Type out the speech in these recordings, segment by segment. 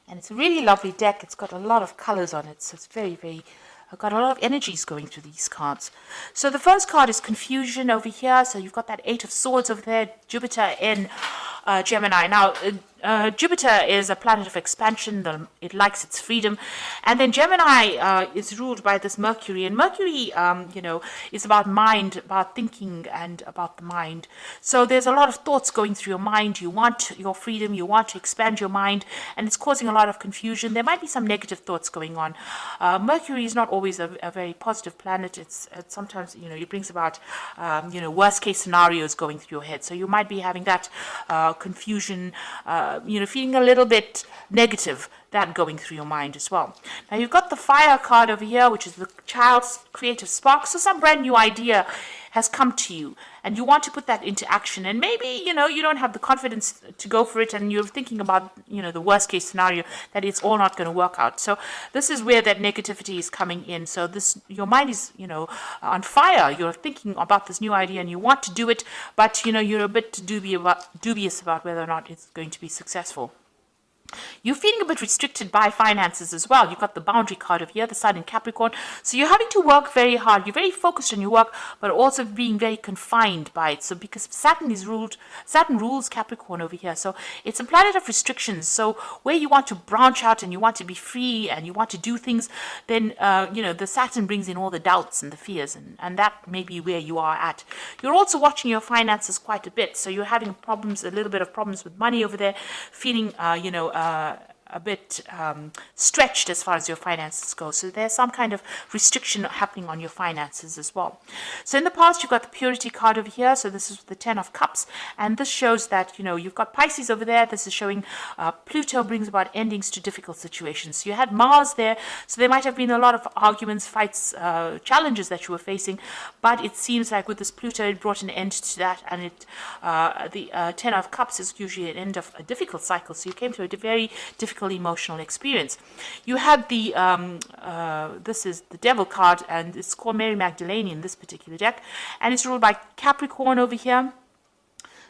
And it's a really lovely deck. It's got a lot of colors on it, so it's very, very... I've got a lot of energies going through these cards. So the first card is Confusion over here. So you've got that Eight of Swords over there, Jupiter in Gemini. Now, Jupiter is a planet of expansion. It likes its freedom. And then Gemini is ruled by this Mercury. And Mercury, is about mind, about thinking, and about the mind. So there's a lot of thoughts going through your mind. You want your freedom. You want to expand your mind. And it's causing a lot of confusion. There might be some negative thoughts going on. Mercury is not always a very positive planet. It's sometimes, it brings about, worst case scenarios going through your head. So you might be having that confusion, feeling a little bit negative, that going through your mind as well. Now you've got the Fire card over here, which is the child's creative spark. So some brand new idea has come to you and you want to put that into action, and maybe you don't have the confidence to go for it, and you're thinking about the worst case scenario, that it's all not going to work out. So this is where that negativity is coming in. So your mind is on fire. You're thinking about this new idea and you want to do it, but you're a bit dubious about whether or not it's going to be successful. You're feeling a bit restricted by finances as well. You've got the Boundary card over here, the Sun in Capricorn. So you're having to work very hard. You're very focused on your work, but also being very confined by it. So because Saturn rules Capricorn over here. So it's a planet of restrictions. So where you want to branch out and you want to be free and you want to do things, then, the Saturn brings in all the doubts and the fears, and that may be where you are at. You're also watching your finances quite a bit. So you're having a little bit of problems with money over there, feeling, a bit stretched as far as your finances go. So there's some kind of restriction happening on your finances as well. So in the past, you've got the Purity card over here. So this is the Ten of Cups. And this shows that, you've got Pisces over there. This is showing Pluto brings about endings to difficult situations. So you had Mars there. So there might have been a lot of arguments, fights, challenges that you were facing. But it seems like with this Pluto, it brought an end to that. And the Ten of Cups is usually an end of a difficult cycle. So you came to a very difficult emotional experience. You had the this is the Devil card, and it's called Mary Magdalene in this particular deck, and it's ruled by Capricorn over here.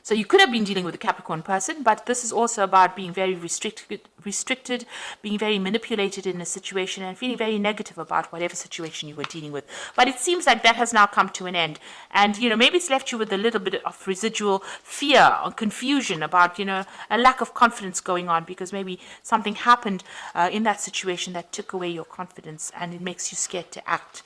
So you could have been dealing with a Capricorn person, but this is also about being very restricted, being very manipulated in a situation, and feeling very negative about whatever situation you were dealing with. But it seems like that has now come to an end. And, maybe it's left you with a little bit of residual fear or confusion about, a lack of confidence going on, because maybe something happened in that situation that took away your confidence, and it makes you scared to act.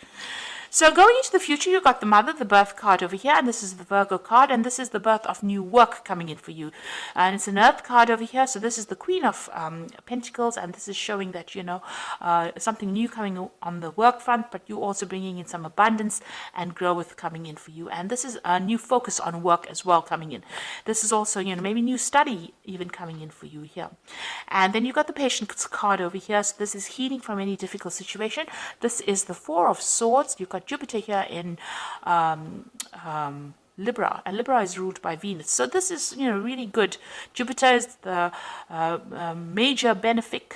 So going into the future, you've got the Mother, the Birth card over here, and this is the Virgo card, and this is the birth of new work coming in for you. And it's an Earth card over here, so this is the Queen of Pentacles, and this is showing that, something new coming on the work front, but you also bringing in some abundance and growth coming in for you. And this is a new focus on work as well coming in. This is also, maybe new study even coming in for you here. And then you've got the Patience card over here, so this is healing from any difficult situation. This is the Four of Swords. You've got Jupiter here in Libra, and Libra is ruled by Venus. So this is, really good. Jupiter is the major benefic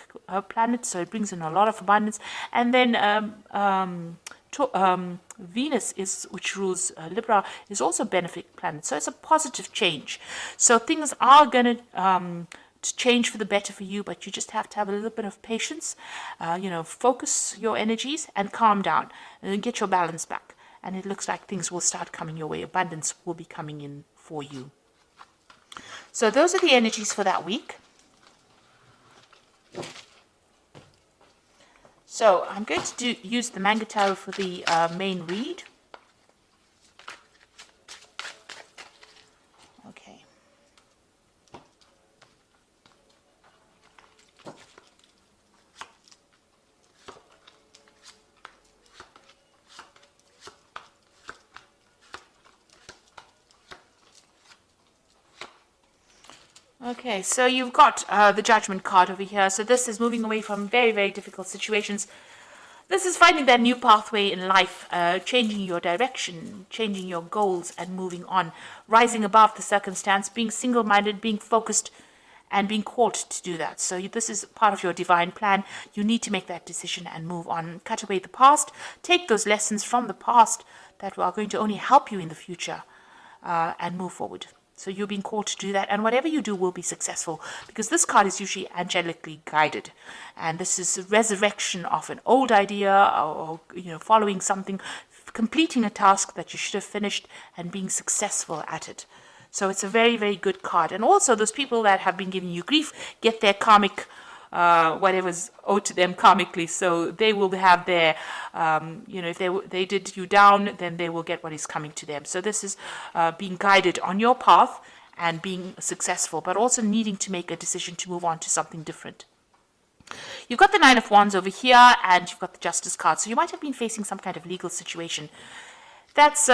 planet, so it brings in a lot of abundance. And then Venus, which rules Libra, is also a benefic planet. So it's a positive change. So things are going to change for the better for you, but you just have to have a little bit of patience, focus your energies and calm down and get your balance back. And it looks like things will start coming your way. Abundance will be coming in for you. So those are the energies for that week. So I'm going to use the Manga Tarot for the main read. Okay. Okay, so you've got the Judgment card over here. So this is moving away from very, very difficult situations. This is finding that new pathway in life, changing your direction, changing your goals, and moving on, rising above the circumstance, being single-minded, being focused, and being called to do that. So this is part of your divine plan. You need to make that decision and move on. Cut away the past. Take those lessons from the past that are going to only help you in the future, and move forward. So you're being called to do that, and whatever you do will be successful, because this card is usually angelically guided, and this is a resurrection of an old idea, or following something, completing a task that you should have finished, and being successful at it. So it's a very, very good card. And also those people that have been giving you grief get their karmic whatever's owed to them karmically. So they will have their, if they did you down, then they will get what is coming to them. So this is being guided on your path and being successful, but also needing to make a decision to move on to something different. You've got the Nine of Wands over here, and you've got the Justice card. So you might have been facing some kind of legal situation. That's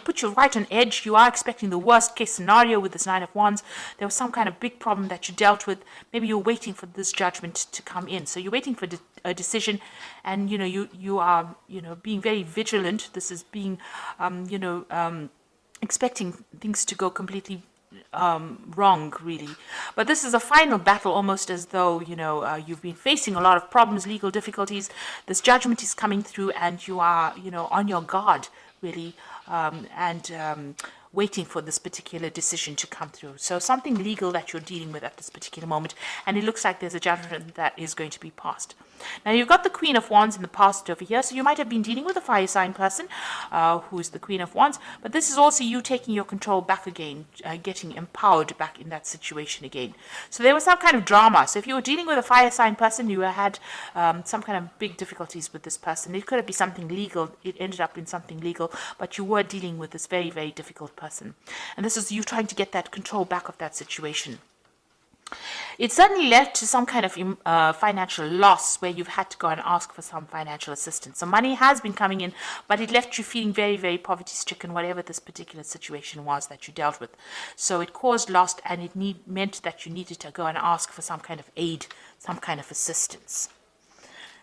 put you right on edge. You are expecting the worst case scenario with this Nine of Wands. There was some kind of big problem that you dealt with. Maybe you're waiting for this judgment to come in. So you're waiting for a decision, and you are being very vigilant. This is being expecting things to go completely wrong, really. But this is a final battle, almost as though you've been facing a lot of problems, legal difficulties. This judgment is coming through, and you are on your guard, really, and waiting for this particular decision to come through. So something legal that you're dealing with at this particular moment, and it looks like there's a judgment that is going to be passed. Now you've got the Queen of Wands in the past over here, so you might have been dealing with a fire sign person who is the Queen of Wands, but this is also you taking your control back again, getting empowered back in that situation again. So there was some kind of drama. So if you were dealing with a fire sign person, you had some kind of big difficulties with this person. It could have been something legal. It ended up in something legal, but you were dealing with this very, very difficult person. And this is you trying to get that control back of that situation. It certainly led to some kind of financial loss where you've had to go and ask for some financial assistance. So money has been coming in, but it left you feeling very, very poverty-stricken, whatever this particular situation was that you dealt with. So it caused loss, and it meant that you needed to go and ask for some kind of aid, some kind of assistance.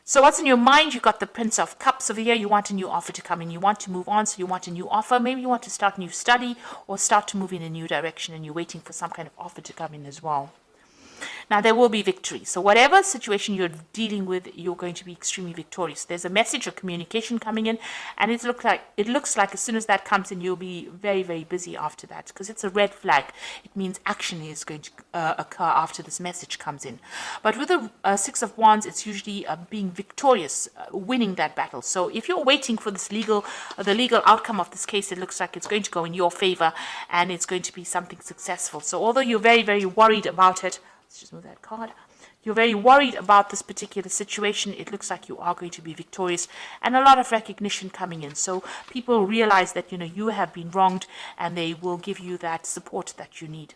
So what's in your mind? You've got the Prince of Cups over here. You want a new offer to come in. You want to move on, so you want a new offer. Maybe you want to start a new study or start to move in a new direction, and you're waiting for some kind of offer to come in as well. Now, there will be victory. So whatever situation you're dealing with, you're going to be extremely victorious. There's a message or communication coming in, and it looks like as soon as that comes in, you'll be very, very busy after that, because it's a red flag. It means action is going to occur after this message comes in. But with the Six of Wands, it's usually being victorious, winning that battle. So if you're waiting for this the legal outcome of this case, it looks like it's going to go in your favor, and it's going to be something successful. So although you're very, very worried about it, let's just move that card. You're very worried about this particular situation. It looks like you are going to be victorious, and a lot of recognition coming in. So people realize that you have been wronged, and they will give you that support that you need.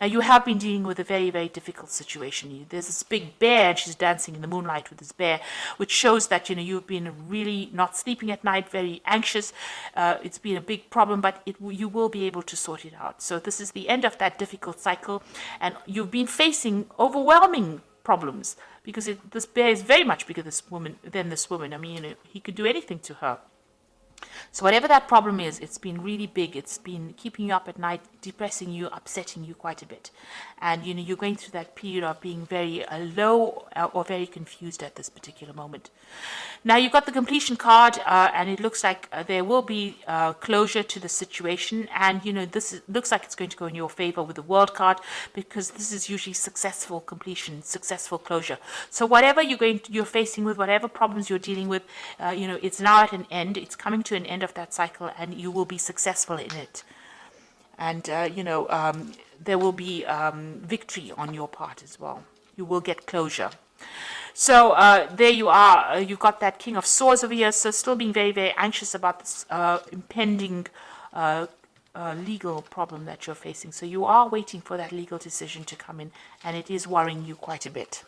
Now, you have been dealing with a very, very difficult situation. There's this big bear, and she's dancing in the moonlight with this bear, which shows that you've been really not sleeping at night, very anxious. It's been a big problem, but you will be able to sort it out. So this is the end of that difficult cycle, and you've been facing overwhelming problems, because this bear is very much bigger than this woman. I mean, he could do anything to her. So whatever that problem is, it's been really big. It's been keeping you up at night, depressing you, upsetting you quite a bit. And, you're going through that period of being very low or very confused at this particular moment. Now, you've got the completion card, and it looks like there will be closure to the situation. And, looks like it's going to go in your favor with the World card, because this is usually successful completion, successful closure. So whatever you're facing with, whatever problems you're dealing with, it's now at an end. It's coming to an end of that cycle, and you will be successful in it. And, there will be victory on your part as well. You will get closure. So there you are. You've got that King of Swords over here. So still being very, very anxious about this impending legal problem that you're facing. So you are waiting for that legal decision to come in, and it is worrying you quite a bit.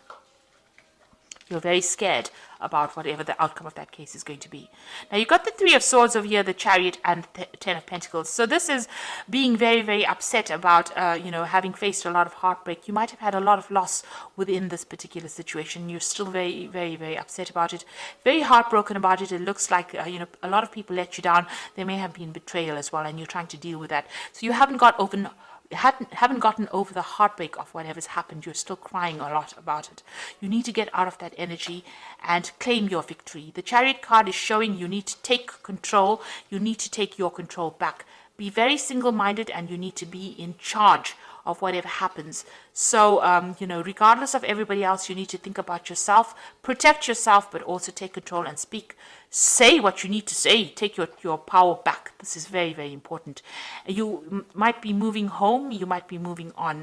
You're very scared about whatever the outcome of that case is going to be. Now, you've got the Three of Swords over here, the Chariot, and the Ten of Pentacles. So this is being very, very upset about, having faced a lot of heartbreak. You might have had a lot of loss within this particular situation. You're still very, very, very upset about it, very heartbroken about it. It looks like, a lot of people let you down. There may have been betrayal as well, and you're trying to deal with that. So you haven't gotten over the heartbreak of whatever's happened. You're still crying a lot about it. You need to get out of that energy and claim your victory. The Chariot card is showing you need to take control. You need to take your control back. be very single-minded, and you need to be in charge of whatever happens. So, regardless of everybody else, you need to think about yourself, protect yourself, but also take control and say what you need to say, take your power back. This is very, very important. You might be moving home, you might be moving on,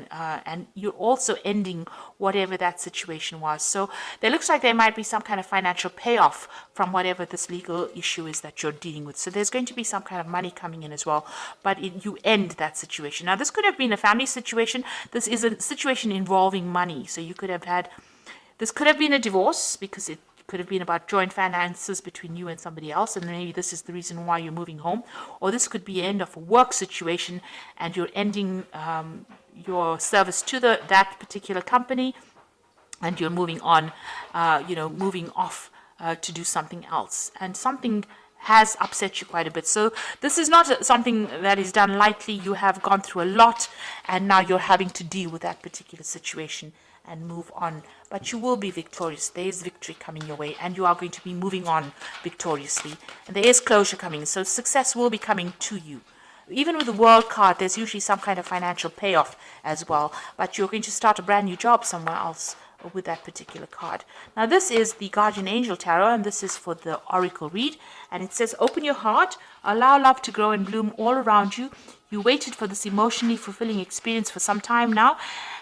and you're also ending whatever that situation was. So there looks like there might be some kind of financial payoff from whatever this legal issue is that you're dealing with. So there's going to be some kind of money coming in as well, but you end that situation. Now, this could have been a family situation. This is a situation involving money. So this could have been a divorce, because it could have been about joint finances between you and somebody else, and maybe this is the reason why you're moving home. Or this could be the end of a work situation, and you're ending your service to that particular company, and you're moving on, moving off to do something else. And something has upset you quite a bit. So this is not something that is done lightly. You have gone through a lot, and now you're having to deal with that particular situation and move on. But you will be victorious. There is victory coming your way, and you are going to be moving on victoriously. And there is closure coming, so success will be coming to you. Even with the World card, there's usually some kind of financial payoff as well, but you're going to start a brand new job somewhere else with that particular card. Now, this is the Guardian Angel Tarot, and this is for the Oracle read, and it says, open your heart, allow love to grow and bloom all around you. You waited for this emotionally fulfilling experience for some time now,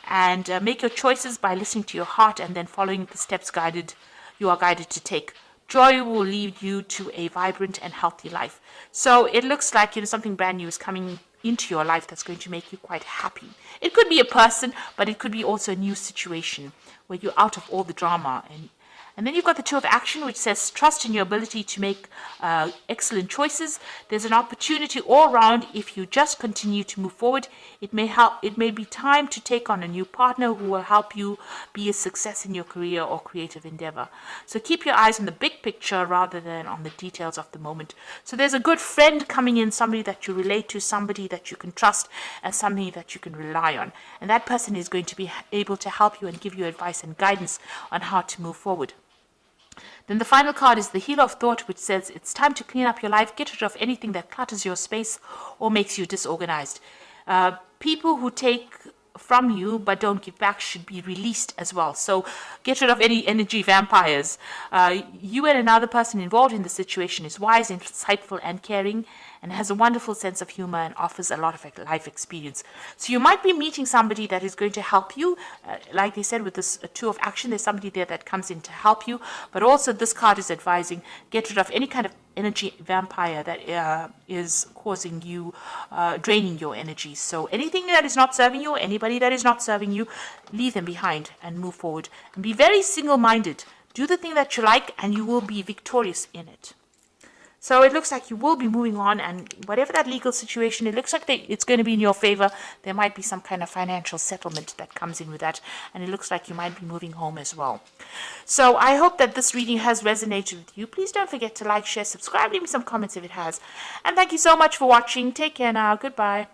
and make your choices by listening to your heart and then following the steps you are guided to take. Joy will lead you to a vibrant and healthy life. So it looks like something brand new is coming into your life that's going to make you quite happy. It could be a person, but it could be also a new situation where you're out of all the drama. And then you've got the Two of Action, which says trust in your ability to make excellent choices. There's an opportunity all around if you just continue to move forward. It may be time to take on a new partner who will help you be a success in your career or creative endeavor. So keep your eyes on the big picture rather than on the details of the moment. So there's a good friend coming in, somebody that you relate to, somebody that you can trust, and somebody that you can rely on. And that person is going to be able to help you and give you advice and guidance on how to move forward. Then the final card is the Healer of Thought, which says it's time to clean up your life, get rid of anything that clutters your space or makes you disorganized. People who take from you but don't give back should be released as well. So get rid of any energy vampires. You and another person involved in the situation is wise, insightful, and caring, and has a wonderful sense of humor and offers a lot of life experience. So you might be meeting somebody that is going to help you. Like they said, with this Two of Action, there's somebody there that comes in to help you. But also this card is advising, get rid of any kind of energy vampire that is causing you, draining your energy. So anything that is not serving you, anybody that is not serving you, leave them behind and move forward. And be very single-minded. Do the thing that you like, and you will be victorious in it. So it looks like you will be moving on, and whatever that legal situation, it looks like it's going to be in your favor. There might be some kind of financial settlement that comes in with that, and it looks like you might be moving home as well. So I hope that this reading has resonated with you. Please don't forget to like, share, subscribe, leave me some comments if it has. And thank you so much for watching. Take care now. Goodbye.